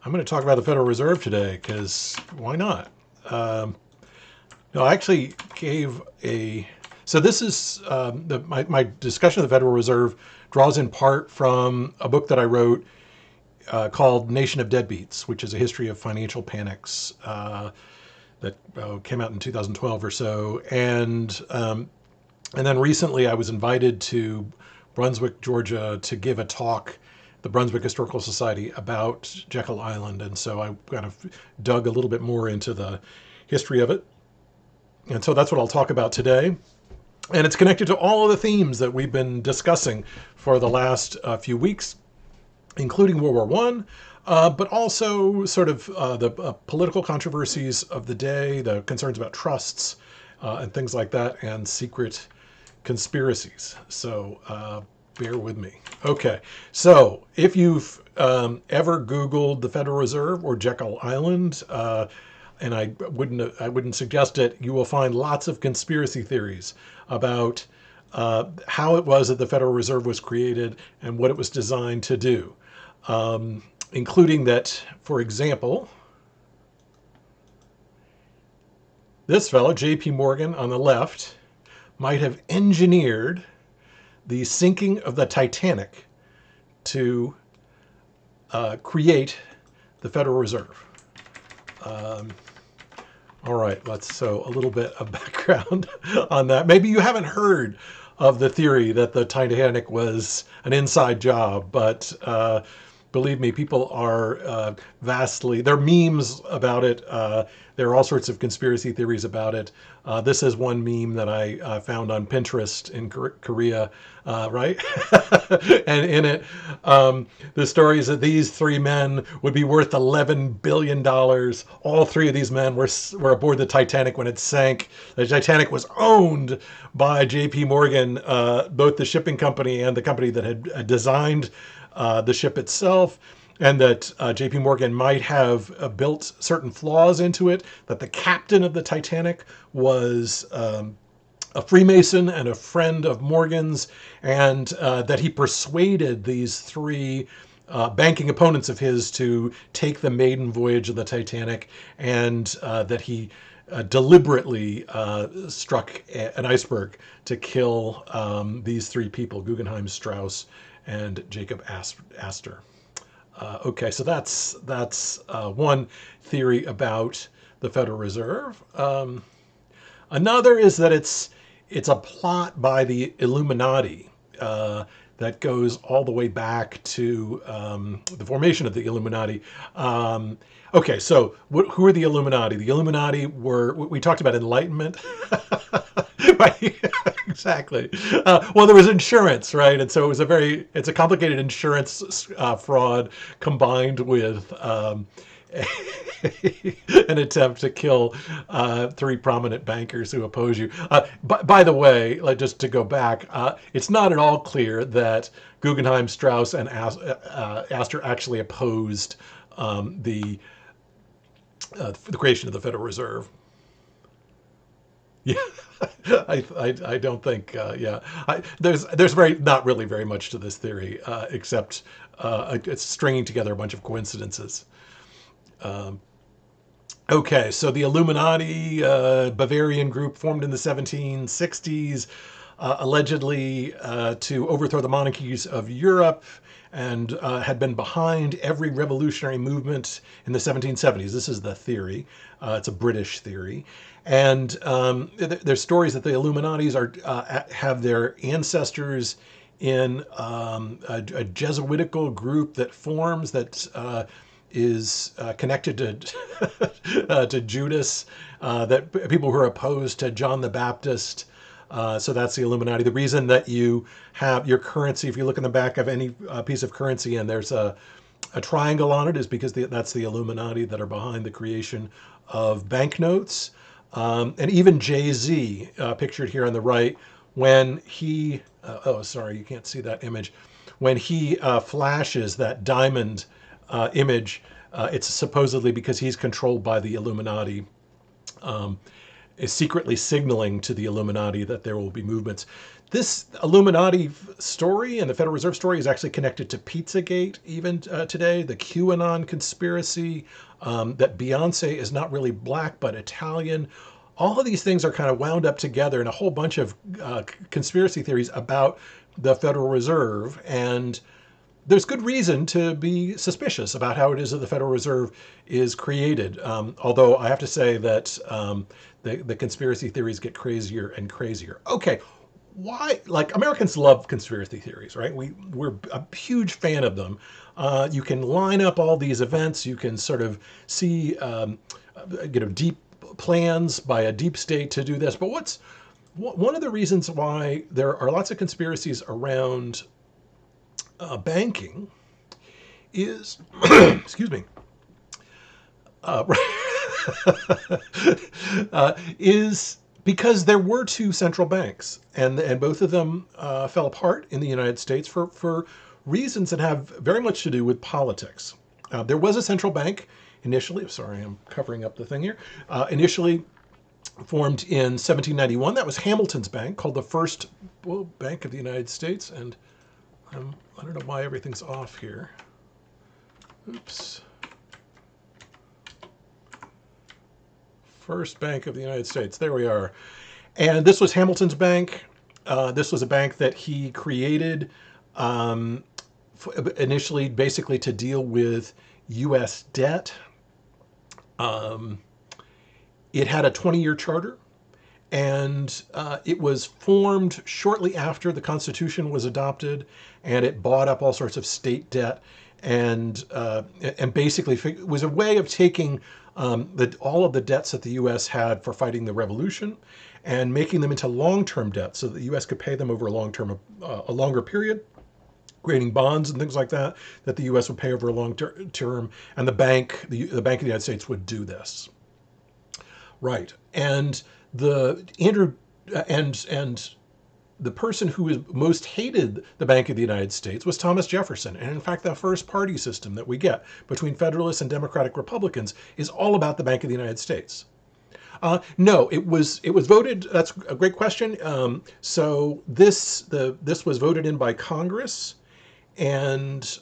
I'm going to talk about the Federal Reserve today because why not? Um, no, I actually gave a. So this is my discussion of the Federal Reserve draws in part from a book that I wrote called Nation of Deadbeats, which is a history of financial panics that came out in 2012 or so. And then recently I was invited to Brunswick, Georgia to give a talk, the Brunswick Historical Society, about Jekyll Island. And so I kind of dug a little bit more into the history of it. And so that's what I'll talk about today. And it's connected to all of the themes that we've been discussing for the last few weeks, including World War One, but also sort of the political controversies of the day, the concerns about trusts and things like that, and secret conspiracies. So bear with me. Okay, so if you've ever Googled the Federal Reserve or Jekyll Island, and I wouldn't suggest it, you will find lots of conspiracy theories about how it was that the Federal Reserve was created and what it was designed to do, including that, for example, this fellow, J.P. Morgan on the left, might have engineered the sinking of the Titanic to create the Federal Reserve. All right, so a little bit of background on that. Maybe you haven't heard of the theory that the Titanic was an inside job, but believe me, people are there are memes about it. There are all sorts of conspiracy theories about it. This is one meme that I found on Pinterest in Korea, right? And in it, the story is that these three men would be worth $11 billion. All three of these men were aboard the Titanic when it sank. The Titanic was owned by J.P. Morgan, both the shipping company and the company that had designed the ship itself, and that J.P. Morgan might have built certain flaws into it, that the captain of the Titanic was a Freemason and a friend of Morgan's, and that he persuaded these three banking opponents of his to take the maiden voyage of the Titanic, and that he deliberately struck an iceberg to kill these three people, Guggenheim, Strauss, and Jacob Astor. Okay, so that's one theory about the Federal Reserve. Another is that it's a plot by the Illuminati that goes all the way back to the formation of the Illuminati. Okay, so who are the Illuminati? The Illuminati we talked about Enlightenment. Right, exactly. Well, there was insurance, right? And so it's a complicated insurance fraud combined with an attempt to kill three prominent bankers who oppose you. By the way, like, just to go back, it's not at all clear that Guggenheim, Strauss, and Astor actually opposed the creation of the Federal Reserve. Yeah, I don't think. Yeah, there's not really very much to this theory except it's stringing together a bunch of coincidences. Okay, so the Illuminati, Bavarian group formed in the 1760s, allegedly to overthrow the monarchies of Europe, and had been behind every revolutionary movement in the 1770s. This is the theory. It's a British theory. And there's stories that the Illuminatis have their ancestors in a Jesuitical group that forms that is connected to to Judas, that people who are opposed to John the Baptist. So that's the Illuminati. The reason that you have your currency, if you look in the back of any piece of currency and there's a triangle on it, is because that's the Illuminati that are behind the creation of banknotes. And even Jay-Z, pictured here on the right, when he, sorry, you can't see that image. When he flashes that diamond image, it's supposedly because he's controlled by the Illuminati. is secretly signaling to the Illuminati that there will be movements. This Illuminati story and the Federal Reserve story is actually connected to Pizzagate even today, the QAnon conspiracy, that Beyonce is not really black but Italian. All of these things are kind of wound up together in a whole bunch of conspiracy theories about the Federal Reserve. And there's good reason to be suspicious about how it is that the Federal Reserve is created. Although I have to say that the conspiracy theories get crazier and crazier. Okay, why? Like, Americans love conspiracy theories, right? We're a huge fan of them. You can line up all these events. You can sort of see, deep plans by a deep state to do this. But one of the reasons why there are lots of conspiracies around banking is, excuse me, uh, is because there were two central banks, and both of them fell apart in the United States for reasons that have very much to do with politics. There was a central bank initially. Sorry, I'm covering up the thing here. Initially formed in 1791. That was Hamilton's Bank, called the First Bank of the United States. And I don't know why everything's off here. Oops. First Bank of the United States. There we are. And this was Hamilton's Bank. This was a bank that he created initially basically to deal with U.S. debt. It had a 20-year charter, and it was formed shortly after the Constitution was adopted, and it bought up all sorts of state debt, and basically it was a way of taking all of the debts that the U.S. had for fighting the Revolution and making them into long-term debt so that the U.S. could pay them over a longer period, creating bonds and things like that the U.S. would pay over a long term, and the Bank of the United States would do this. Right, and the person who most hated the Bank of the United States was Thomas Jefferson. And in fact, the first party system that we get between Federalists and Democratic Republicans is all about the Bank of the United States. No, it was voted. That's a great question. So this was voted in by Congress, and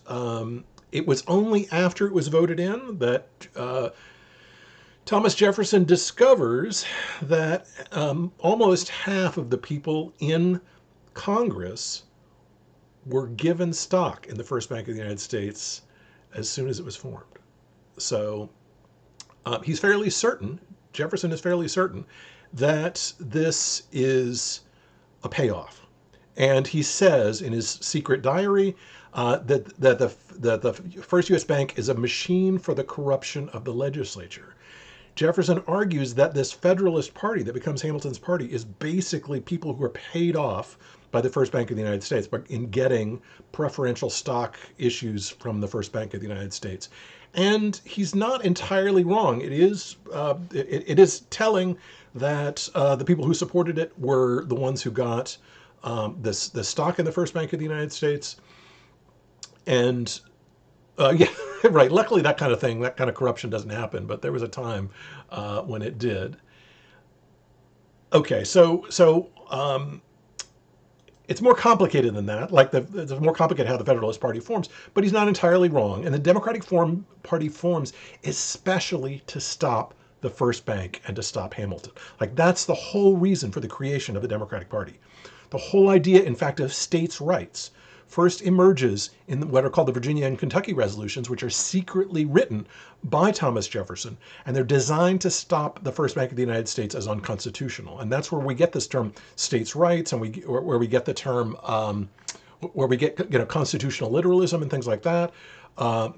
it was only after it was voted in that Thomas Jefferson discovers that almost half of the people in Congress were given stock in the First Bank of the United States as soon as it was formed. So he's fairly certain, Jefferson is fairly certain, that this is a payoff. And he says in his secret diary that the First U.S. Bank is a machine for the corruption of the legislature. Jefferson argues that this Federalist Party that becomes Hamilton's party is basically people who are paid off by the First Bank of the United States but in getting preferential stock issues from the First Bank of the United States. And he's not entirely wrong. It is telling that the people who supported it were the ones who got the stock in the First Bank of the United States. And yeah, right. Luckily, that kind of corruption doesn't happen. But there was a time when it did. Okay, so it's more complicated than that. Like it's more complicated how the Federalist Party forms. But he's not entirely wrong. And the Democratic Party forms especially to stop the First Bank and to stop Hamilton. Like that's the whole reason for the creation of the Democratic Party. The whole idea, in fact, of states' rights first emerges in what are called the Virginia and Kentucky resolutions, which are secretly written by Thomas Jefferson, and they're designed to stop the First Bank of the United States as unconstitutional. And that's where we get this term states' rights, and where we get the term, where we get constitutional literalism and things like that,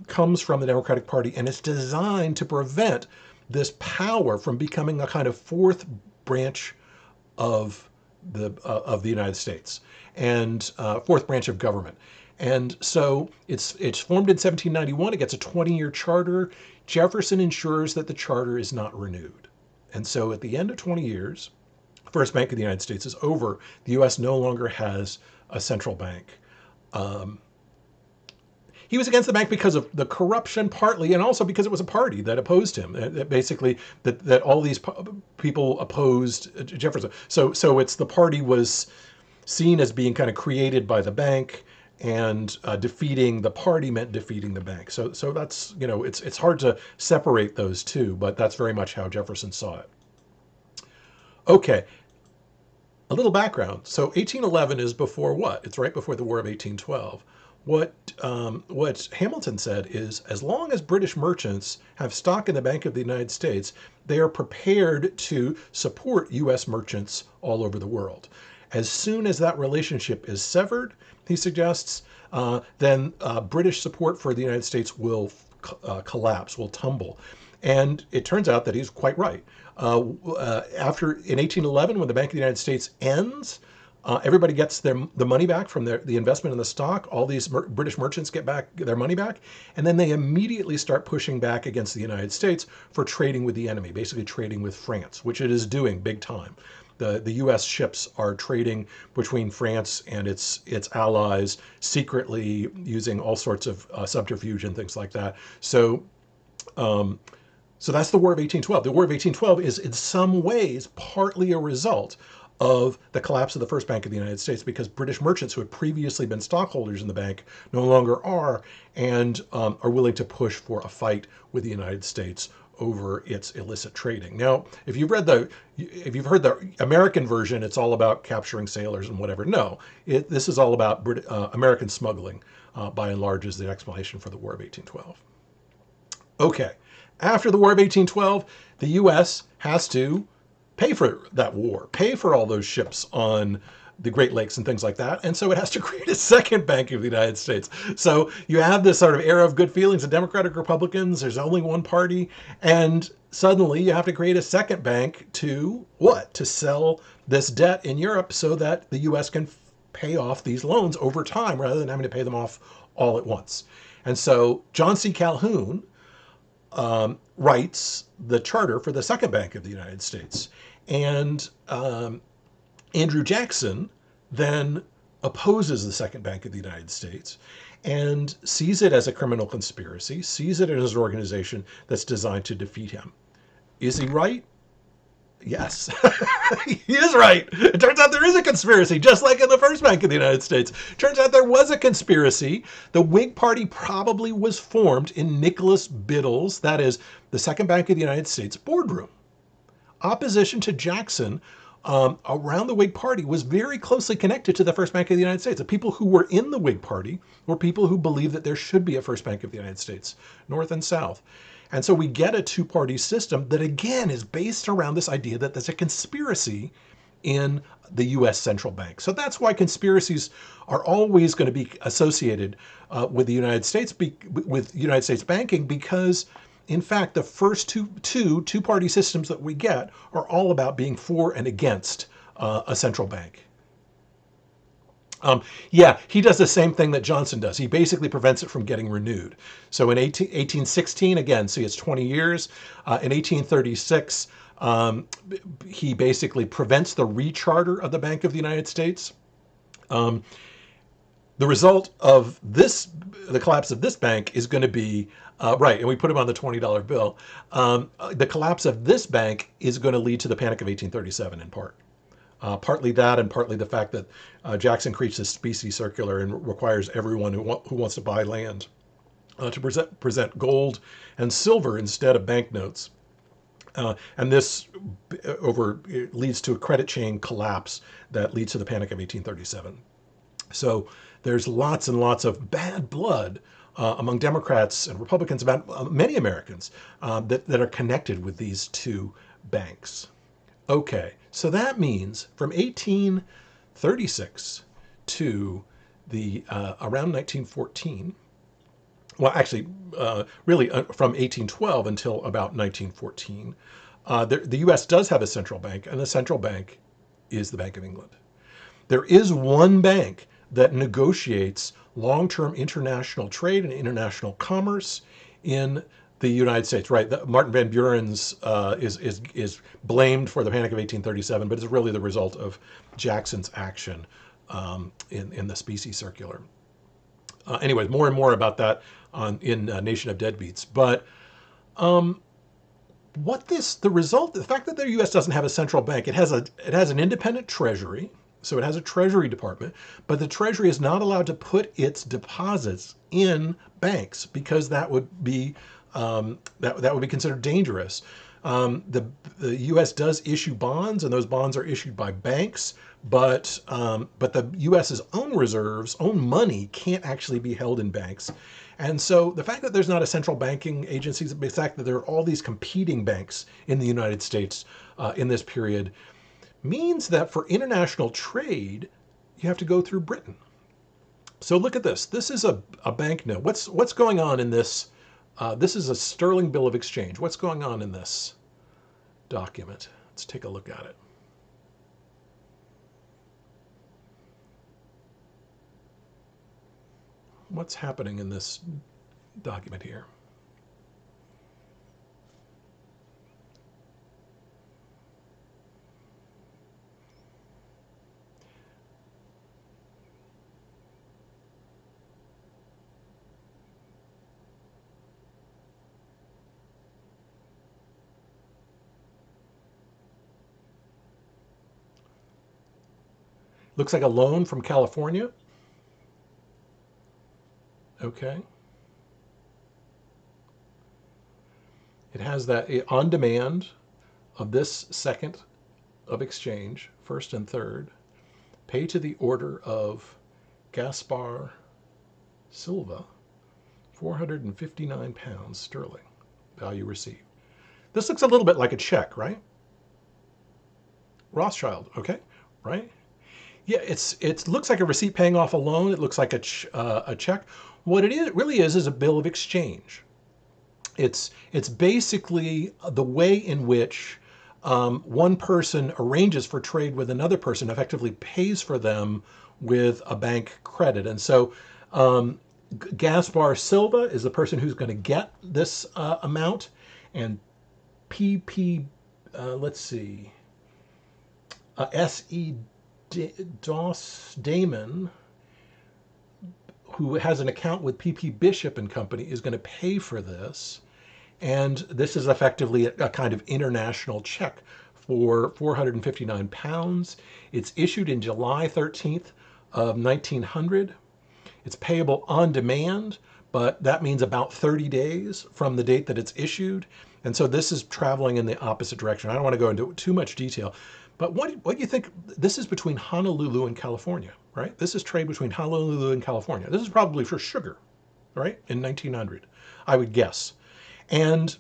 comes from the Democratic Party, and it's designed to prevent this power from becoming a kind of fourth branch of the United States and fourth branch of government. And so it's formed in 1791. It gets a 20-year charter. Jefferson ensures that the charter is not renewed. And so at the end of 20 years, First Bank of the United States is over. The U.S. no longer has a central bank. he was against the bank because of the corruption partly, and also because it was a party that opposed him. Basically, that all these people opposed Jefferson. So it's the party was seen as being kind of created by the bank, and defeating the party meant defeating the bank. So that's, it's hard to separate those two, but that's very much how Jefferson saw it. Okay, a little background. So 1811 is before what? It's right before the War of 1812. What Hamilton said is, as long as British merchants have stock in the Bank of the United States, they are prepared to support U.S. merchants all over the world. As soon as that relationship is severed, he suggests, then British support for the United States will collapse, will tumble. And it turns out that he's quite right. After, in 1811, when the Bank of the United States ends, everybody gets the money back from the investment in the stock. All these British merchants get back their money back, and then they immediately start pushing back against the United States for trading with the enemy, basically trading with France, which it is doing big time. The U.S. ships are trading between France and its allies secretly, using all sorts of subterfuge and things like that. So that's the War of 1812. The War of 1812 is in some ways partly a result of the collapse of the first Bank of the United States, because British merchants who had previously been stockholders in the bank no longer are, and are willing to push for a fight with the United States over its illicit trading. Now, if you've heard the American version, it's all about capturing sailors and whatever. No, this is all about American smuggling, by and large, is the explanation for the War of 1812. Okay, after the War of 1812, the U.S. has to pay for that war, pay for all those ships on the Great Lakes and things like that. And so it has to create a second Bank of the United States. So you have this sort of era of good feelings of Democratic Republicans. There's only one party. And suddenly you have to create a second bank to what? To sell this debt in Europe so that the U.S. can pay off these loans over time rather than having to pay them off all at once. And so John C. Calhoun writes the charter for the second Bank of the United States. And Andrew Jackson then opposes the second Bank of the United States and sees it as a criminal conspiracy, sees it as an organization that's designed to defeat him. Is he right? Yes, he is right. It turns out there is a conspiracy, just like in the first Bank of the United States. Turns out there was a conspiracy. The Whig Party probably was formed in Nicholas Biddle's, that is, the second Bank of the United States boardroom. Opposition to Jackson around the Whig Party was very closely connected to the First Bank of the United States. The people who were in the Whig Party were people who believed that there should be a First Bank of the United States, North and South. And so we get a two-party system that, again, is based around this idea that there's a conspiracy in the U.S. central bank. So that's why conspiracies are always going to be associated with the United States, with United States banking, because in fact, the first two-party systems that we get are all about being for and against a central bank. Yeah, he does the same thing that Johnson does. He basically prevents it from getting renewed. So in 1816, again, see, it's 20 years. In 1836, he basically prevents the recharter of the Bank of the United States. The result of the collapse of this bank is going to be, right, and we put him on the $20 bill. The collapse of this bank is going to lead to the Panic of 1837 in part. Partly that, and partly the fact that Jackson creates this specie circular and requires everyone who wants to buy land to present gold and silver instead of banknotes. And this leads to a credit chain collapse that leads to the Panic of 1837. So there's lots and lots of bad blood among Democrats and Republicans, about many Americans, that are connected with these two banks. Okay, so that means from 1836 to around 1914, well, actually, really from 1812 until about 1914, the U.S. does have a central bank, and the central bank is the Bank of England. There is one bank that negotiates long-term international trade and international commerce in the United States, right? Martin Van Buren's is blamed for the Panic of 1837, but it's really the result of Jackson's action in the specie circular. Anyways, more and more about that in Nation of Deadbeats. But the fact that the U.S. doesn't have a central bank, it has an independent treasury, so it has a treasury department, but the treasury is not allowed to put its deposits in banks because that would be that would be considered dangerous. The U.S. does issue bonds, and those bonds are issued by banks, but the U.S.'s own reserves, own money, can't actually be held in banks. And so the fact that there's not a central banking agency, the fact that there are all these competing banks in the United States in this period, means that for international trade, you have to go through Britain. So look at this. This is a banknote. What's going on in this? This is a sterling bill of exchange. What's going on in this document? Let's take a look at it. What's happening in this document here? Looks like a loan from California. Okay. It has that on demand of this second of exchange, first and third, pay to the order of Gaspar Silva, £459 sterling, value received. This looks a little bit like a check, right? Rothschild, okay, right? Yeah, it looks like a receipt paying off a loan. It looks like a check. What it really is a bill of exchange. It's basically the way in which one person arranges for trade with another person, effectively pays for them with a bank credit. And so Gaspar Silva is the person who's going to get this amount, and let's see, S.E. Doss Damon, who has an account with P.P. Bishop and Company, is going to pay for this. And this is effectively a kind of international check for £459. It's issued in July 13th of 1900. It's payable on demand, but that means about 30 days from the date that it's issued. And so this is traveling in the opposite direction. I don't want to go into too much detail, but what do you think? This is between Honolulu and California, right? This is trade between Honolulu and California. This is probably for sugar, right? In 1900, I would guess. And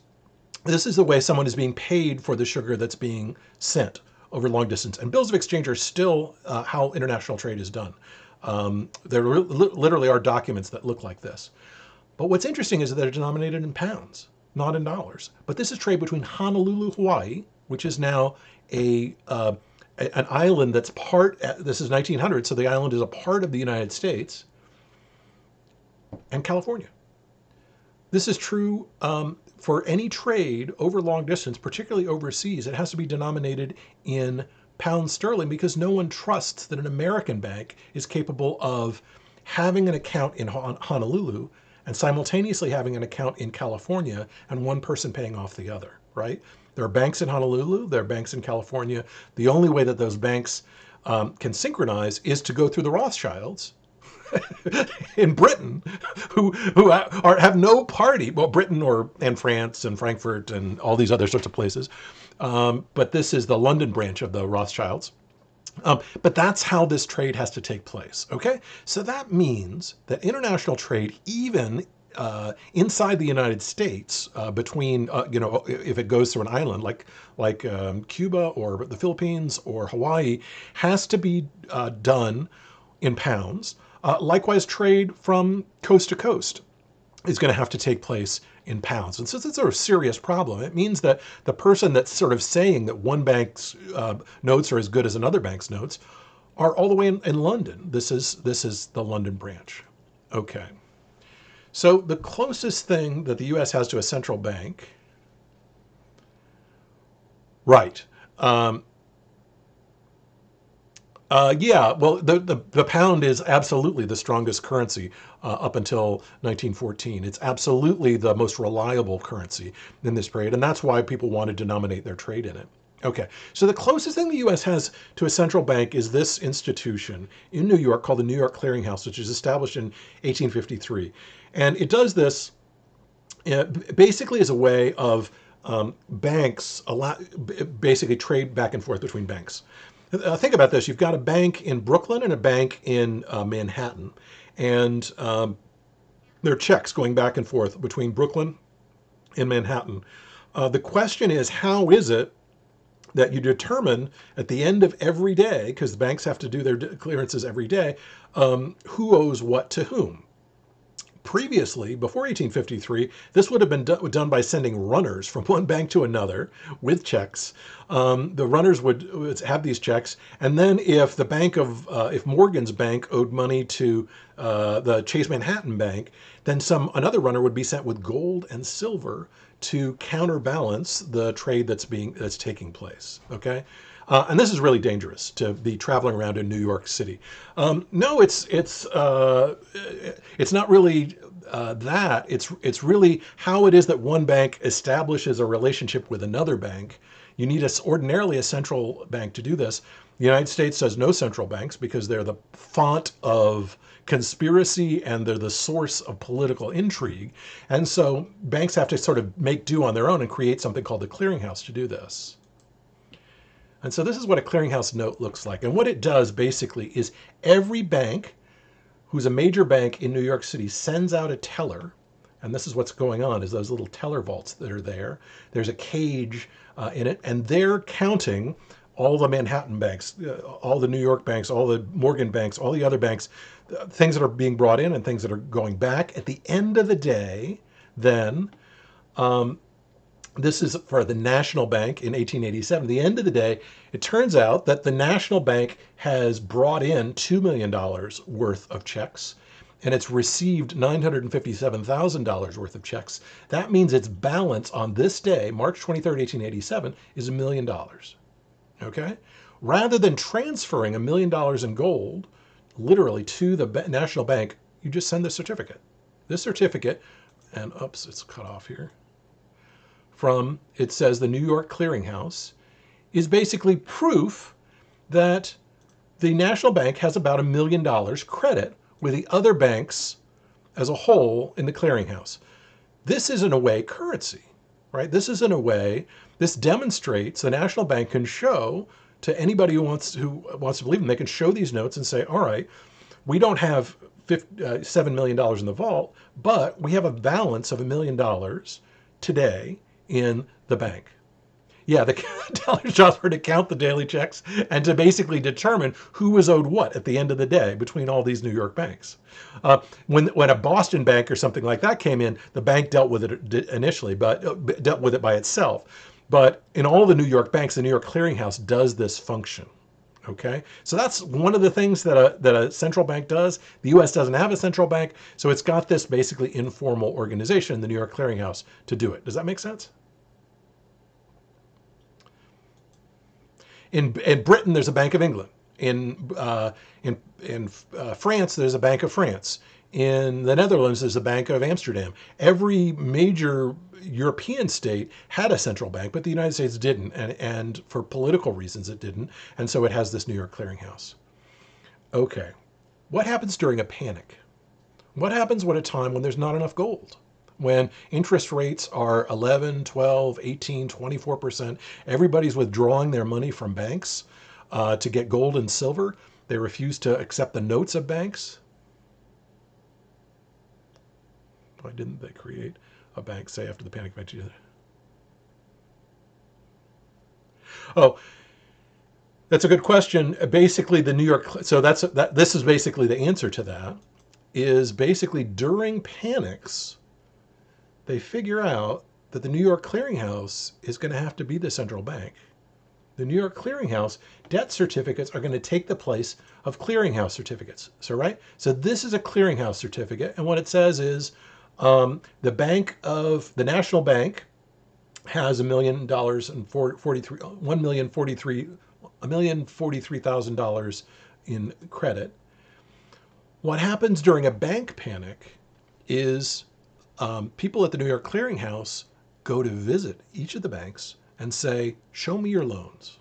this is the way someone is being paid for the sugar that's being sent over long distance. And bills of exchange are still how international trade is done. There literally are documents that look like this. But what's interesting is that they're denominated in pounds, not in dollars. But this is trade between Honolulu, Hawaii, which is now an island that's this is 1900, so the island is a part of the United States, and California. This is true for any trade over long distance, particularly overseas. It has to be denominated in pounds sterling because no one trusts that an American bank is capable of having an account in Honolulu and simultaneously having an account in California and one person paying off the other, right? There are banks in Honolulu, there are banks in California. The only way that those banks can synchronize is to go through the Rothschilds in Britain, who have no party. Well, Britain and France and Frankfurt and all these other sorts of places. But this is the London branch of the Rothschilds. But that's how this trade has to take place. Okay, so that means that international trade, even inside the United States, between if it goes through an island like Cuba or the Philippines or Hawaii, has to be done in pounds. Likewise, trade from coast to coast is going to have to take place in pounds. And so this is a serious problem. It means that the person that's sort of saying that one bank's notes are as good as another bank's notes are all the way in London. This is the London branch. Okay. So the closest thing that the U.S. has to a central bank, right. Yeah, well, the pound is absolutely the strongest currency up until 1914. It's absolutely the most reliable currency in this period, and that's why people want to denominate their trade in it. Okay, so the closest thing the U.S. has to a central bank is this institution in New York called the New York Clearinghouse, which is established in 1853. And it does this basically as a way of banks basically trade back and forth between banks. Think about this: you've got a bank in Brooklyn and a bank in Manhattan, and there are checks going back and forth between Brooklyn and Manhattan. The question is, how is it that you determine at the end of every day, because the banks have to do their clearances every day, who owes what to whom? Previously, before 1853, this would have been done by sending runners from one bank to another with checks. The runners would have these checks, and then if Morgan's bank owed money to the Chase Manhattan Bank, then another runner would be sent with gold and silver to counterbalance the trade that's taking place. Okay. And this is really dangerous to be traveling around in New York City. No, it's not really that. It's really how it is that one bank establishes a relationship with another bank. You need ordinarily a central bank to do this. The United States has no central banks because they're the font of conspiracy and they're the source of political intrigue. And so banks have to sort of make do on their own and create something called the clearinghouse to do this. And so this is what a clearinghouse note looks like. And what it does basically is every bank who's a major bank in New York City sends out a teller. And this is what's going on, is those little teller vaults that are there. There's a cage in it, and they're counting all the Manhattan banks, all the New York banks, all the Morgan banks, all the other banks, things that are being brought in and things that are going back. At the end of the day, then, this is for the National Bank in 1887. At the end of the day, it turns out that the National Bank has brought in $2 million worth of checks, and it's received $957,000 worth of checks. That means its balance on this day, March 23rd, 1887, is $1 million. Okay? Rather than transferring $1 million in gold, literally to the National Bank, you just send the certificate. This certificate, and oops, it's cut off here. It says the New York Clearinghouse, is basically proof that the National Bank has about $1 million credit with the other banks as a whole in the clearinghouse. This is in a way currency, right? This demonstrates the National Bank can show to anybody who wants to believe them, they can show these notes and say, all right, we don't have $7 million in the vault, but we have a balance of $1 million today in the bank. Yeah, the teller's jobs were to count the daily checks and to basically determine who was owed what at the end of the day between all these New York banks. When a Boston bank or something like that came in, the bank dealt with it initially, but dealt with it by itself. But in all the New York banks, the New York Clearinghouse does this function. Okay, so that's one of the things that a central bank does. The U.S. doesn't have a central bank, so it's got this basically informal organization, the New York Clearinghouse, to do it. Does that make sense? In Britain, there's a Bank of England. In France, there's a Bank of France. In the Netherlands, there's a Bank of Amsterdam. Every major European state had a central bank, but the United States didn't, and for political reasons it didn't, and so it has this New York Clearinghouse. Okay, what happens during a panic? What happens at a time when there's not enough gold? When interest rates are 11, 12, 18, 24%, everybody's withdrawing their money from banks to get gold and silver. They refuse to accept the notes of banks. Why didn't they create a bank, say, after the panic event? Oh, that's a good question. Basically, the New York, so this is basically the answer to that, is basically during panics, they figure out that the New York Clearinghouse is going to have to be the central bank. The New York Clearinghouse debt certificates are going to take the place of clearinghouse certificates. So this is a clearinghouse certificate, and what it says is the National Bank has $1,043,043 $1,043,000 in credit. What happens during a bank panic is people at the New York Clearinghouse go to visit each of the banks and say, show me your loans.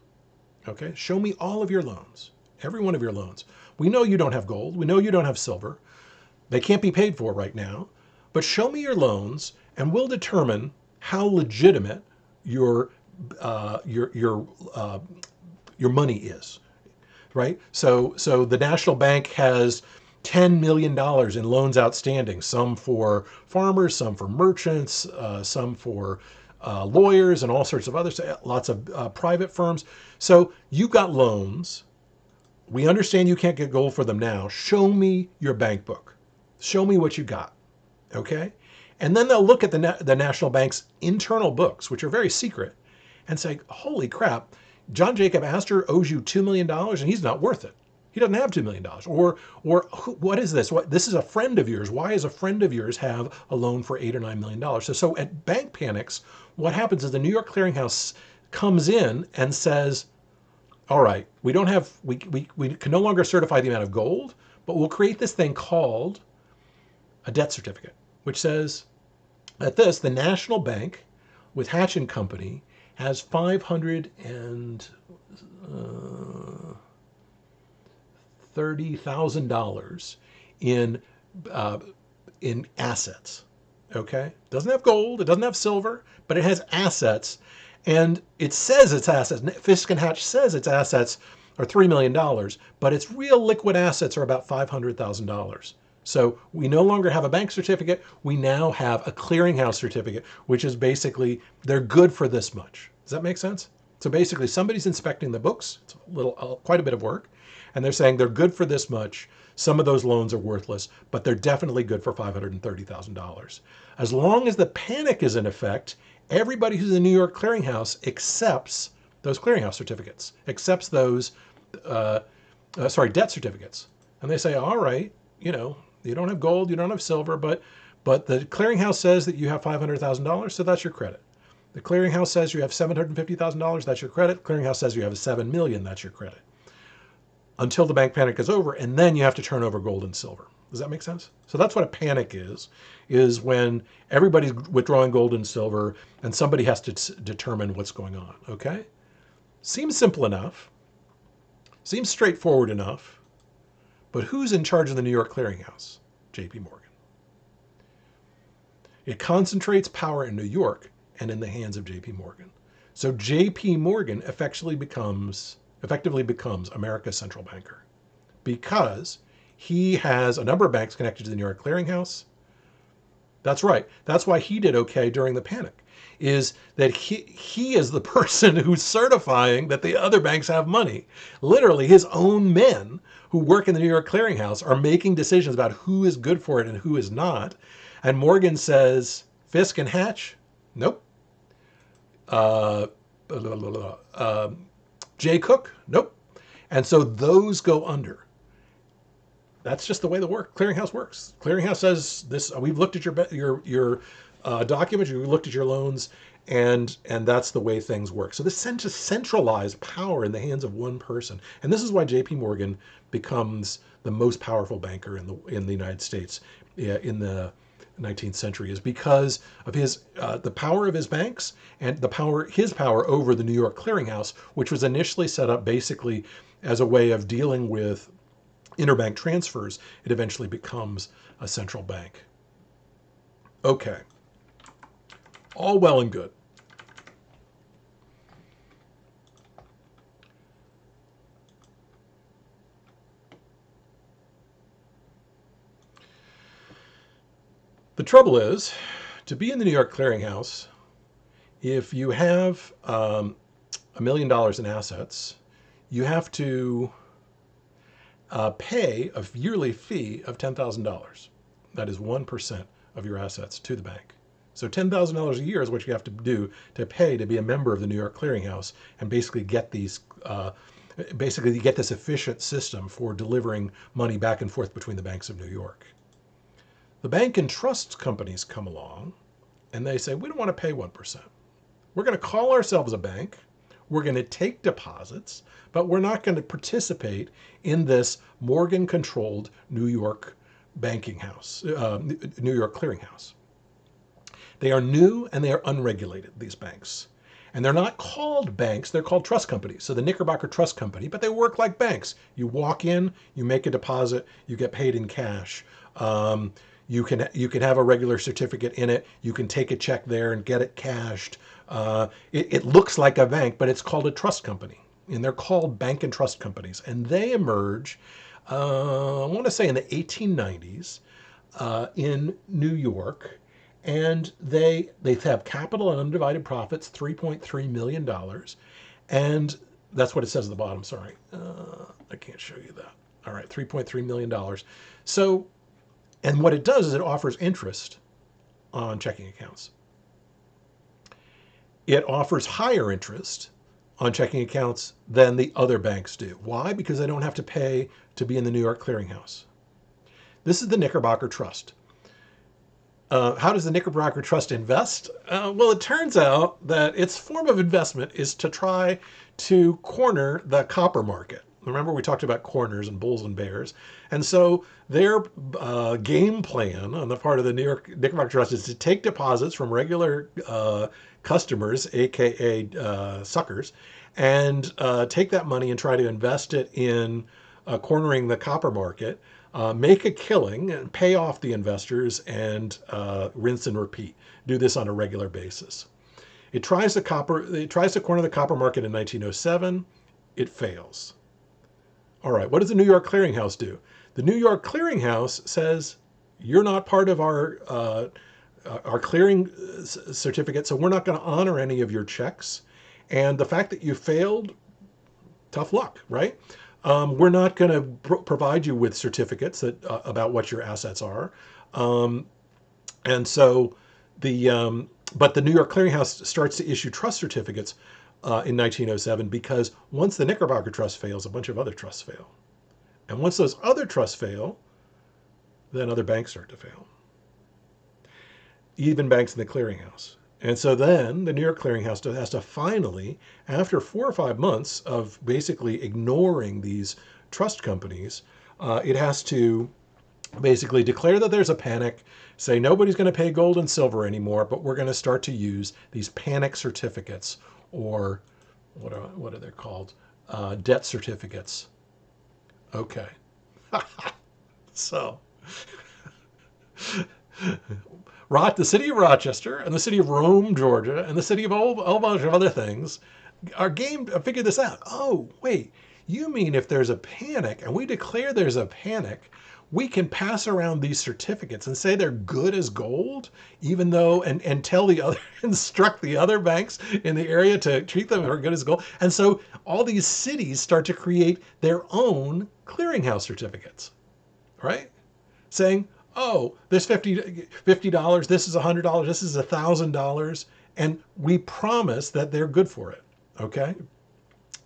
Okay, show me all of your loans, every one of your loans. We know you don't have gold. We know you don't have silver. They can't be paid for right now, but show me your loans and we'll determine how legitimate your money is, right? So the National Bank has $10 million in loans outstanding, some for farmers, some for merchants, some for lawyers and all sorts of others, lots of private firms. So you got loans. We understand you can't get gold for them now. Show me your bank book. Show me what you got, okay? And then they'll look at the National Bank's internal books, which are very secret, and say, holy crap, John Jacob Astor owes you $2 million and he's not worth it. He doesn't have $2 million. Or what is this? This is a friend of yours. Why does a friend of yours have a loan for $8 or $9 million? So at bank panics, what happens is the New York Clearinghouse comes in and says, all right, we can no longer certify the amount of gold, but we'll create this thing called a debt certificate, which says that the National Bank with Hatch and Company has $530,000 in assets. Okay, doesn't have gold, it doesn't have silver, but it has assets, and it says its assets. Fisk and Hatch says its assets are $3 million, but its real liquid assets are about $500,000. So we no longer have a bank certificate. We now have a clearinghouse certificate, which is basically they're good for this much. Does that make sense? So basically somebody's inspecting the books. It's quite a bit of work. And they're saying they're good for this much. Some of those loans are worthless, but they're definitely good for $530,000. As long as the panic is in effect, everybody who's in the New York Clearinghouse accepts those clearinghouse certificates, accepts those, debt certificates. And they say, all right, you don't have gold, you don't have silver, but the clearinghouse says that you have $500,000, so that's your credit. The clearinghouse says you have $750,000, that's your credit. The clearinghouse says you have $7 million, that's your credit. Until the bank panic is over, and then you have to turn over gold and silver. Does that make sense? So that's what a panic is when everybody's withdrawing gold and silver, and somebody has to determine what's going on, okay? Seems simple enough. Seems straightforward enough. But who's in charge of the New York Clearinghouse? J.P. Morgan. It concentrates power in New York and in the hands of J.P. Morgan. So J.P. Morgan effectively becomes America's central banker because he has a number of banks connected to the New York Clearinghouse. That's right. That's why he did okay during the panic, is that he is the person who's certifying that the other banks have money. Literally, his own men who work in the New York Clearinghouse are making decisions about who is good for it and who is not. And Morgan says, Fisk and Hatch, nope. Jay Cook, nope. And so those go under. That's just the way the clearinghouse works. Clearinghouse says this. We've looked at your documents. We've looked at your loans, and that's the way things work. So this centralized power in the hands of one person, and this is why J.P. Morgan becomes the most powerful banker in the United States in the 19th century, is because of the power of his banks and his power over the New York Clearinghouse, which was initially set up basically as a way of dealing with interbank transfers. It eventually becomes a central bank. Okay. All well and good. The trouble is, to be in the New York Clearinghouse, if you have $1 million in assets, you have to pay a yearly fee of $10,000. That is 1% of your assets to the bank. So $10,000 a year is what you have to do to pay to be a member of the New York Clearinghouse and basically get this efficient system for delivering money back and forth between the banks of New York. The bank and trust companies come along and they say, we don't want to pay 1%. We're going to call ourselves a bank. We're going to take deposits, but we're not going to participate in this Morgan-controlled New York banking house, New York clearinghouse. They are new and they are unregulated, these banks. And they're not called banks, they're called trust companies. So the Knickerbocker Trust Company, but they work like banks. You walk in, you make a deposit, you get paid in cash. You can have a regular certificate in it. You can take a check there and get it cashed. It looks like a bank, but it's called a trust company. And they're called bank and trust companies. And they emerge, I want to say in the 1890s in New York. And they have capital and undivided profits, $3.3 million. And that's what it says at the bottom. Sorry, I can't show you that. All right, $3.3 million. So, and what it does is it offers interest on checking accounts. It offers higher interest on checking accounts than the other banks do. Why? Because they don't have to pay to be in the New York clearinghouse. This is the Knickerbocker Trust. How does the Knickerbocker Trust invest? Well, it turns out that its form of investment is to try to corner the copper market. Remember, we talked about corners and bulls and bears. And so their game plan on the part of the Knickerbocker Trust is to take deposits from regular customers, aka suckers, and take that money and try to invest it in cornering the copper market. Make a killing and pay off the investors and rinse and repeat. Do this on a regular basis. It tries to corner the copper market in 1907. It fails. All right, what does the New York Clearinghouse do? The New York Clearinghouse says, you're not part of our clearing certificate, so we're not going to honor any of your checks. And the fact that you failed, tough luck, right? We're not going to provide you with certificates about what your assets are. And so but the New York Clearinghouse starts to issue trust certificates in 1907 because once the Knickerbocker Trust fails, a bunch of other trusts fail. And once those other trusts fail, then other banks start to fail. Even banks in the clearinghouse. And so then the New York Clearinghouse has to finally, after 4 or 5 months of basically ignoring these trust companies, it has to basically declare that there's a panic, say nobody's going to pay gold and silver anymore, but we're going to start to use these panic certificates, or what are they called? Debt certificates. Okay. So the city of Rochester and the city of Rome, Georgia, and the city of a whole bunch of other things are game to figure this out. Oh, wait, you mean if there's a panic and we declare there's a panic, we can pass around these certificates and say they're good as gold, even though, and tell the other, instruct the other banks in the area to treat them as good as gold. And so all these cities start to create their own clearinghouse certificates, right? Saying, oh, there's $50, this is $100, this is $1,000, and we promise that they're good for it, okay?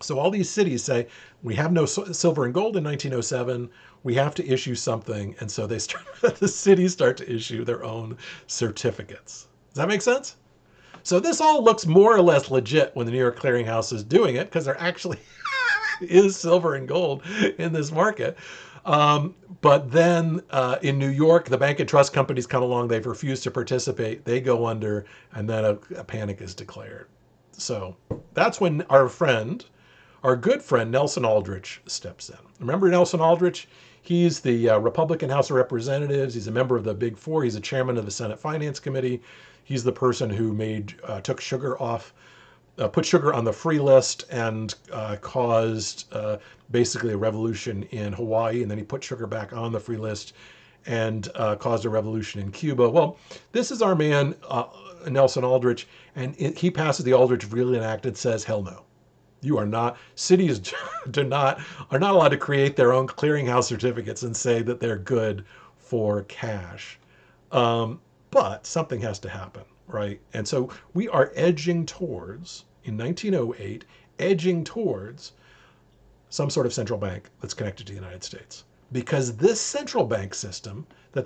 So all these cities say, we have no silver and gold in 1907, we have to issue something, and so the cities start to issue their own certificates. Does that make sense? So this all looks more or less legit when the New York Clearinghouse is doing it, because there actually is silver and gold in this market. But then in New York, the bank and trust companies come along. They've refused to participate. They go under, and then a panic is declared. So that's when our good friend, Nelson Aldrich, steps in. Remember Nelson Aldrich? He's the Republican House of Representatives. He's a member of the Big Four. He's a chairman of the Senate Finance Committee. He's the person who took sugar off, put sugar on the free list and caused basically a revolution in Hawaii. And then he put sugar back on the free list and caused a revolution in Cuba. Well, this is our man, Nelson Aldrich, and he passes the Aldrich Vreeland Act and says, hell no. You are not, cities are not allowed to create their own clearinghouse certificates and say that they're good for cash. But something has to happen, right? And so we are edging towards, in 1908, some sort of central bank that's connected to the United States. Because this central bank system that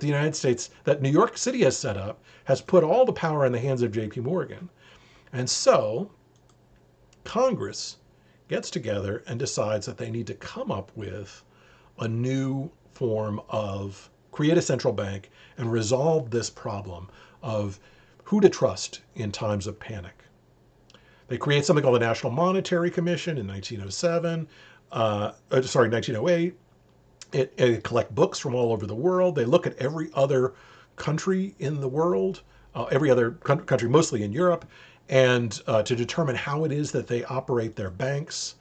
that New York City has set up, has put all the power in the hands of JP Morgan. And so Congress gets together and decides that they need to come up with a new form of create a central bank and resolve this problem of who to trust in times of panic. They create something called the National Monetary Commission in 1907, 1908. It collect books from all over the world. They look at every other country in the world, every other country, mostly in Europe, and to determine how it is that they operate their banks.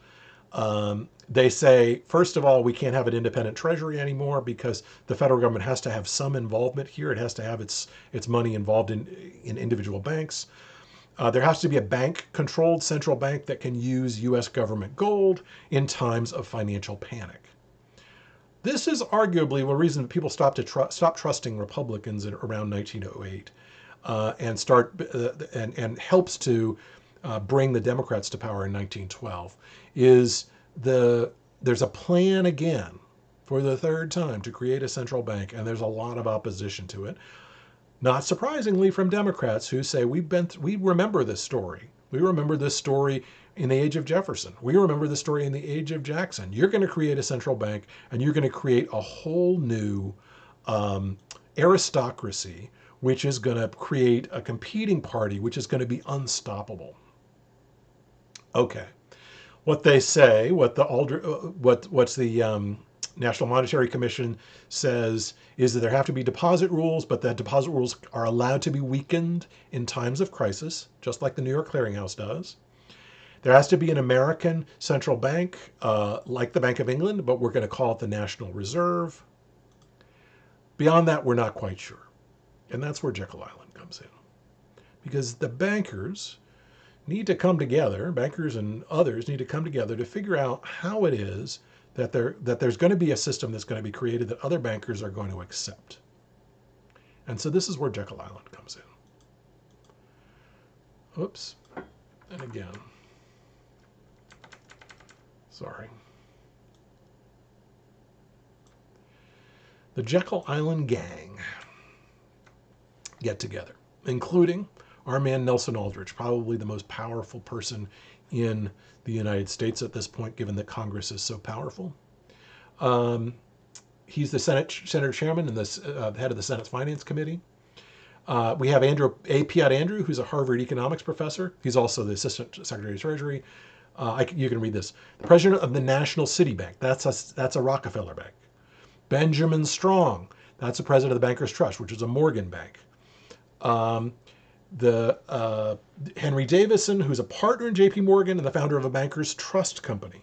They say, first of all, we can't have an independent treasury anymore because the federal government has to have some involvement here. It has to have its money involved in individual banks. There has to be a bank-controlled central bank that can use U.S. government gold in times of financial panic. This is arguably one reason people stop trusting Republicans around 1908, and helps to bring the Democrats to power in 1912. There's a plan again for the third time to create a central bank, and there's a lot of opposition to it. Not surprisingly from Democrats who say we remember this story. We remember this story in the age of Jefferson. We remember the story in the age of Jackson. You're going to create a central bank and you're going to create a whole new aristocracy, which is going to create a competing party, which is going to be unstoppable. Okay. What they say, what's the National Monetary Commission says is that there have to be deposit rules, but that deposit rules are allowed to be weakened in times of crisis, just like the New York Clearinghouse does. There has to be an American central bank, like the Bank of England, but we're going to call it the National Reserve. Beyond that, we're not quite sure. And that's where Jekyll Island comes in. Because the bankers need to come together, bankers and others need to come together to figure out how it is that there's going to be a system that's going to be created that other bankers are going to accept. And so this is where Jekyll Island comes in. Oops. And again. Sorry. The Jekyll Island gang get together, including our man Nelson Aldrich, probably the most powerful person in the United States at this point, given that Congress is so powerful. He's the Senate chairman and the head of the Senate Finance Committee. We have Piatt Andrew, who's a Harvard economics professor. He's also the Assistant Secretary of Treasury. You can read this. The president of the National City Bank. That's a Rockefeller bank. Benjamin Strong. That's the president of the Bankers Trust, which is a Morgan bank. Henry Davison, who's a partner in J.P. Morgan and the founder of a Bankers Trust company.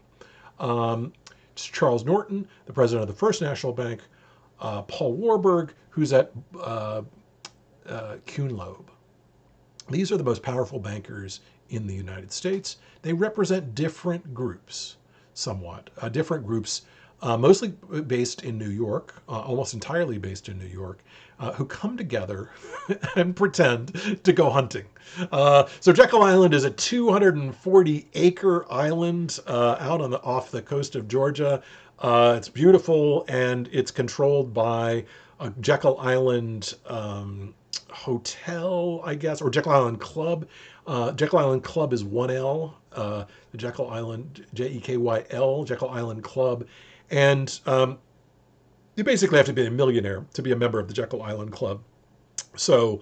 Charles Norton, the president of the First National Bank. Paul Warburg, who's at Kuhn Loeb. These are the most powerful bankers in the United States. They represent different groups, somewhat. Different groups, mostly based in New York, almost entirely based in New York, who come together and pretend to go hunting. So Jekyll Island is a 240-acre island out off the coast of Georgia. It's beautiful, and it's controlled by a Jekyll Island hotel, I guess, or Jekyll Island Club. Jekyll Island Club is 1L, the Jekyll Island, Jekyl, Jekyll Island Club. And you basically have to be a millionaire to be a member of the Jekyll Island Club. So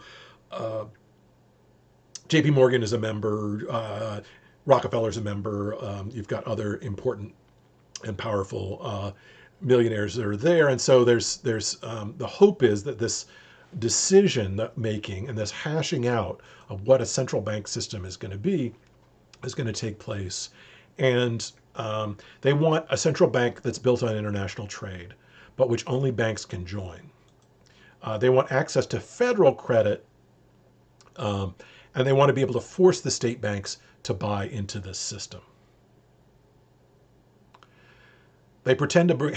J.P. Morgan is a member, Rockefeller's a member, you've got other important and powerful millionaires that are there. And so there's the hope is that this decision making and this hashing out of what a central bank system is going to be is going to take place. And they want a central bank that's built on international trade, but which only banks can join. They want access to federal credit, and they want to be able to force the state banks to buy into this system. They pretend to bring,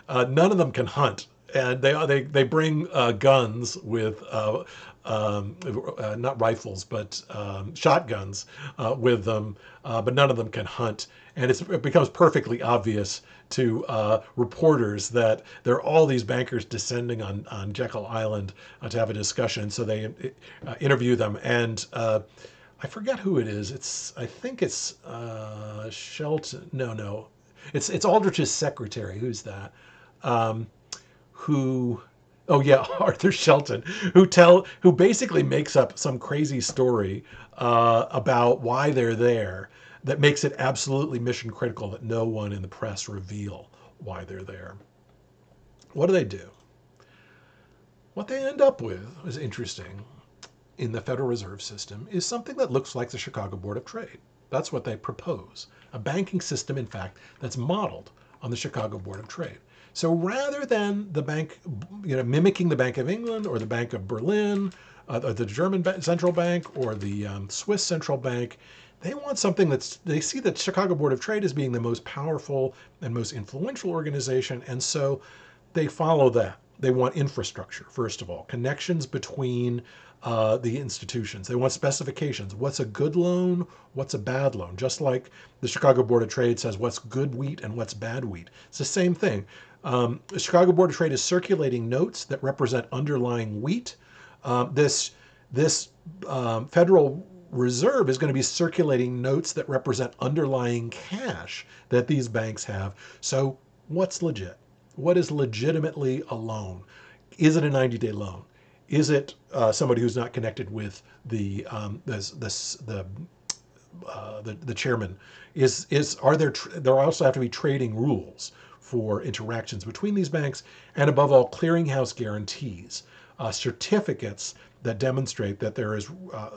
none of them can hunt, and they bring guns with, not rifles, but shotguns with them, but none of them can hunt. And it becomes perfectly obvious to reporters that there are all these bankers descending on Jekyll Island to have a discussion. So they interview them, and I forget who it is. I think it's Shelton. No. It's Aldrich's secretary. Who's that? Um, who oh yeah, Arthur Shelton, who basically makes up some crazy story about why they're there that makes it absolutely mission critical that no one in the press reveal why they're there. What do? What they end up with is interesting in the Federal Reserve System is something that looks like the Chicago Board of Trade. That's what they propose. A banking system, in fact, that's modeled on the Chicago Board of Trade. So rather than the bank, mimicking the Bank of England or the Bank of Berlin, or the German central bank or the Swiss central bank, they want something they see the Chicago Board of Trade as being the most powerful and most influential organization, and so they follow that. They want infrastructure, first of all, connections between the institutions. They want specifications. What's a good loan? What's a bad loan? Just like the Chicago Board of Trade says what's good wheat and what's bad wheat. It's the same thing. The Chicago Board of Trade is circulating notes that represent underlying wheat. This Federal Reserve is going to be circulating notes that represent underlying cash that these banks have. So what's legit? What is legitimately a loan? Is it a 90-day loan? Is it somebody who's not connected with the chairman? There also have to be trading rules for interactions between these banks, and above all, clearinghouse guarantees, certificates that demonstrate that there is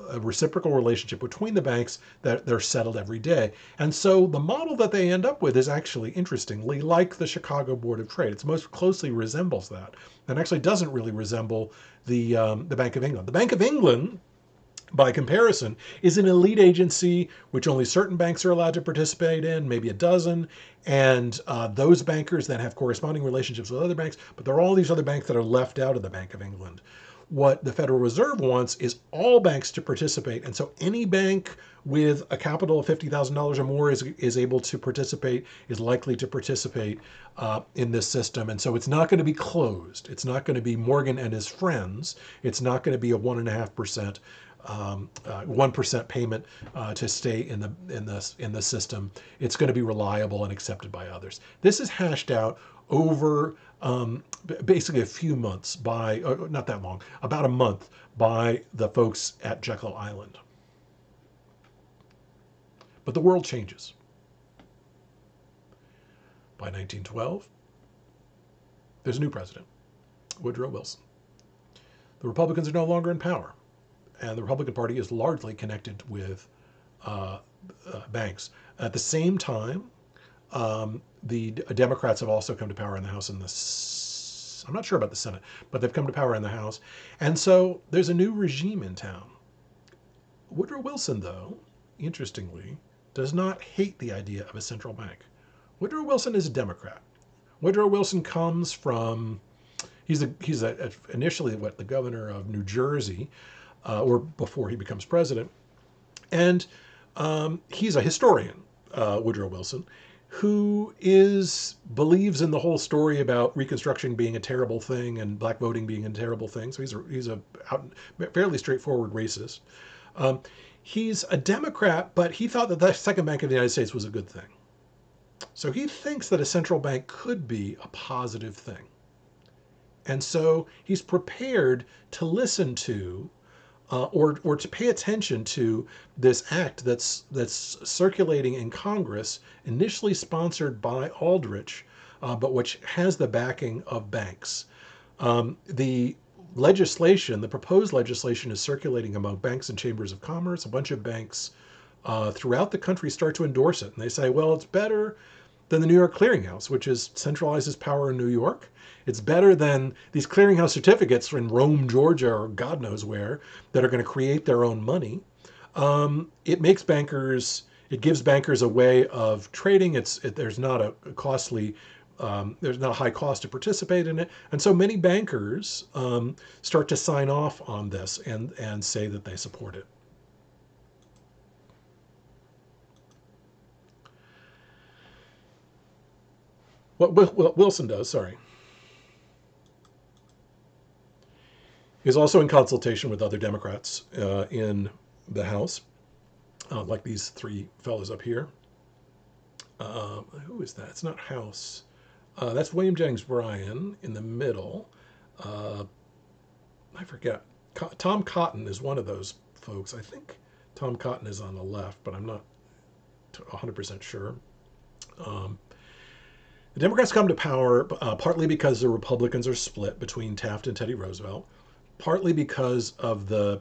a reciprocal relationship between the banks, that they're settled every day. And so the model that they end up with is actually, interestingly, like the Chicago Board of Trade. It most closely resembles that, and actually doesn't really resemble the Bank of England. The Bank of England, by comparison, is an elite agency which only certain banks are allowed to participate in, maybe a dozen, and those bankers then have corresponding relationships with other banks, but there are all these other banks that are left out of the Bank of England. What the Federal Reserve wants is all banks to participate, and so any bank with a capital of $50,000 or more is able to participate, is likely to participate in this system. And so it's not going to be closed. It's not going to be Morgan and his friends. It's not going to be a 1.5%. 1% payment to stay in the system. It's going to be reliable and accepted by others. This is hashed out over basically a few months not that long, about a month by the folks at Jekyll Island. But the world changes. By 1912, there's a new president, Woodrow Wilson. The Republicans are no longer in power, and the Republican Party is largely connected with banks. At the same time, the Democrats have also come to power in the House and I'm not sure about the Senate, but they've come to power in the House. And so there's a new regime in town. Woodrow Wilson, though, interestingly, does not hate the idea of a central bank. Woodrow Wilson is a Democrat. Woodrow Wilson comes from, he's initially the governor of New Jersey, or before he becomes president. And he's a historian, Woodrow Wilson, who believes in the whole story about Reconstruction being a terrible thing and black voting being a terrible thing. So he's a fairly straightforward racist. He's a Democrat, but he thought that the Second Bank of the United States was a good thing. So he thinks that a central bank could be a positive thing. And so he's prepared to listen to or to pay attention to this act that's circulating in Congress, initially sponsored by Aldrich, but which has the backing of banks. The proposed legislation is circulating among banks and chambers of commerce. A bunch of banks throughout the country start to endorse it. And they say, well, it's better than the New York Clearinghouse, which centralizes power in New York. It's better than these clearinghouse certificates in Rome, Georgia, or God knows where, that are going to create their own money. It gives bankers a way of trading. There's not a high cost to participate in it. And so many bankers start to sign off on this and say that they support it. What Wilson does, is also in consultation with other Democrats in the House. like these three fellows up here. Who is that? It's not House. That's William Jennings Bryan in the middle. I forget. Tom Cotton is one of those folks. I think Tom Cotton is on the left, but I'm not 100% sure. The Democrats come to power partly because the Republicans are split between Taft and Teddy Roosevelt, partly because of the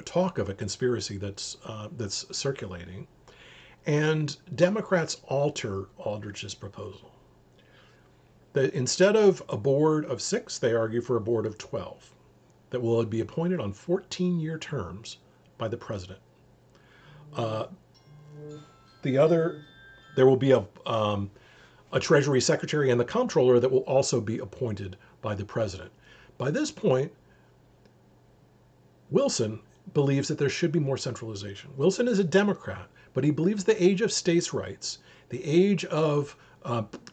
talk of a conspiracy that's circulating, and Democrats alter Aldrich's proposal. Instead of a board of 6, they argue for a board of 12 that will be appointed on 14-year terms by the president. There will be a Treasury Secretary and the Comptroller that will also be appointed by the president. By this point, Wilson believes that there should be more centralization. Wilson is a Democrat, but he believes the age of states' rights, the age of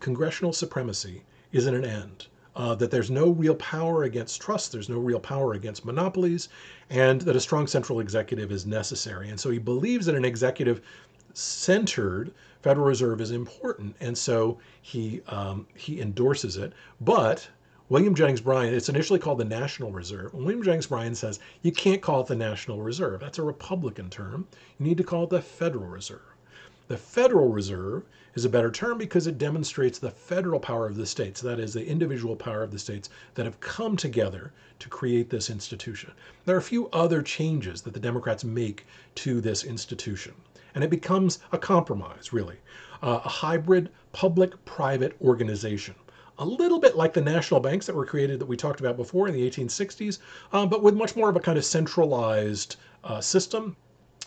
congressional supremacy, is at an end. That there's no real power against trust, there's no real power against monopolies, and that a strong central executive is necessary. And so he believes that an executive-centered Federal Reserve is important, and so he endorses it. But William Jennings Bryan, it's initially called the National Reserve, and William Jennings Bryan says you can't call it the National Reserve. That's a Republican term. You need to call it the Federal Reserve. The Federal Reserve is a better term because it demonstrates the federal power of the states, that is, the individual power of the states that have come together to create this institution. There are a few other changes that the Democrats make to this institution, and it becomes a compromise, really, a hybrid public-private organization. A little bit like the national banks that were created that we talked about before in the 1860s, but with much more of a kind of centralized system.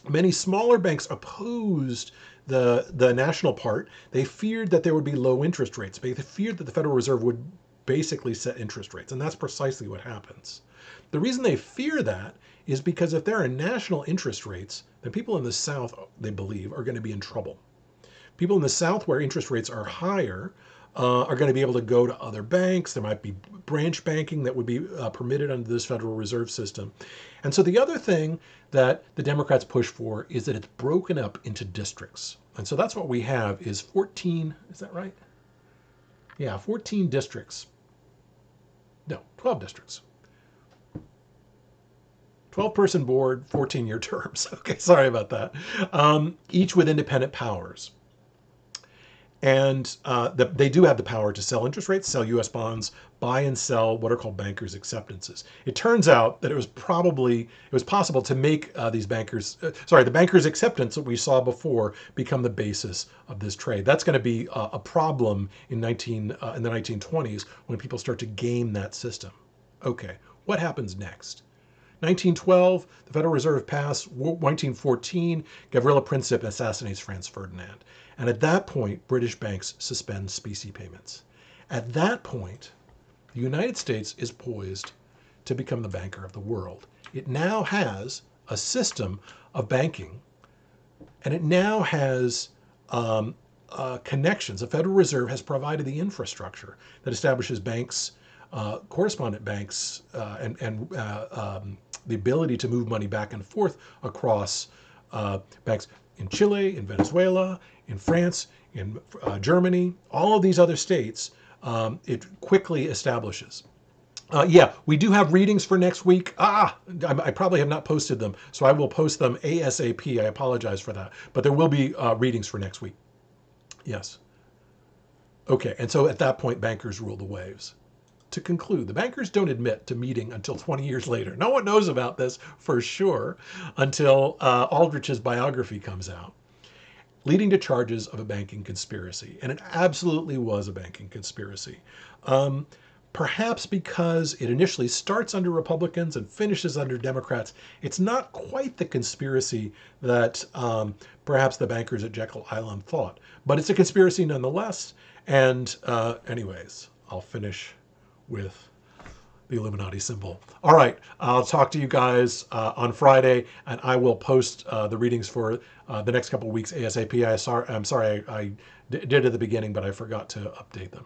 Many smaller banks opposed the national part. They feared that there would be low interest rates. They feared that the Federal Reserve would basically set interest rates, and that's precisely what happens. The reason they fear that is because if there are national interest rates, then people in the South, they believe, are going to be in trouble. People in the South where interest rates are higher are going to be able to go to other banks. There might be branch banking that would be permitted under this Federal Reserve System. And so the other thing that the Democrats push for is that it's broken up into districts. And so that's what we have is 14, is that right? Yeah, 14 districts. No, 12 districts. 12-person board, 14-year terms. Okay, sorry about that. Each with independent powers. And they do have the power to sell interest rates, sell U.S. bonds, buy and sell what are called bankers' acceptances. It turns out that it was possible to make the bankers' acceptance that we saw before become the basis of this trade. That's going to be a problem in the 1920s when people start to game that system. Okay, what happens next? 1912, the Federal Reserve passed. 1914, Gavrila Princip assassinates Franz Ferdinand. And at that point, British banks suspend specie payments. At that point, the United States is poised to become the banker of the world. It now has a system of banking, and it now has connections. The Federal Reserve has provided the infrastructure that establishes banks, correspondent banks, and the ability to move money back and forth across banks in Chile, in Venezuela, in France, in Germany, all of these other states. It quickly establishes. Yeah, we do have readings for next week. I probably have not posted them, so I will post them ASAP. I apologize for that. But there will be readings for next week. Yes. Okay, and so at that point, bankers rule the waves. To conclude, the bankers don't admit to meeting until 20 years later. No one knows about this for sure until Aldrich's biography comes out, leading to charges of a banking conspiracy. And it absolutely was a banking conspiracy. Perhaps because it initially starts under Republicans and finishes under Democrats, it's not quite the conspiracy that perhaps the bankers at Jekyll Island thought. But it's a conspiracy nonetheless. And anyways, I'll finish with the Illuminati symbol. All right, I'll talk to you guys on Friday, and I will post the readings for the next couple of weeks ASAP. I'm sorry I did at the beginning, but I forgot to update them.